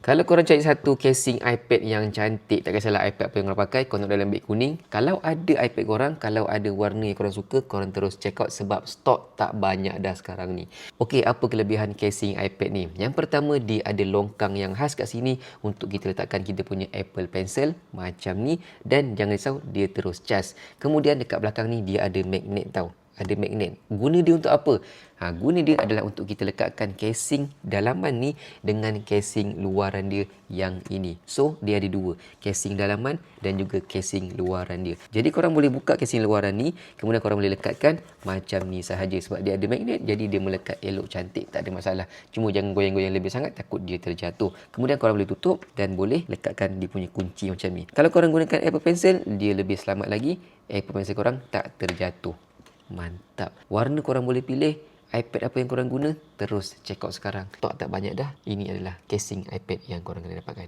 Kalau korang cari satu casing iPad yang cantik, tak kisahlah iPad apa yang korang pakai, korang dalam beg kuning. Kalau ada iPad korang, kalau ada warna yang korang suka, korang terus check out sebab stok tak banyak dah sekarang ni. Okey, apa kelebihan casing iPad ni? Yang pertama, dia ada longkang yang khas kat sini untuk kita letakkan kita punya Apple Pencil macam ni, dan jangan risau, dia terus cas. Kemudian dekat belakang ni dia ada magnet tau. Ada magnet. Guna dia untuk apa? Guna dia adalah untuk kita lekatkan casing dalaman ni dengan casing luaran dia yang ini. So, dia ada dua. Casing dalaman dan juga casing luaran dia. Jadi, korang boleh buka casing luaran ni, kemudian korang boleh lekatkan macam ni sahaja. Sebab dia ada magnet, jadi dia melekat elok, cantik. Tak ada masalah. Cuma jangan goyang-goyang lebih sangat, takut dia terjatuh. Kemudian, korang boleh tutup dan boleh lekatkan dia punya kunci macam ni. Kalau korang gunakan Apple Pencil, dia lebih selamat lagi. Apple Pencil korang tak terjatuh. Mantap. Warna korang boleh pilih. iPad apa yang korang guna, terus check out sekarang. Stok tak banyak dah. Ini adalah casing iPad yang korang kena dapatkan.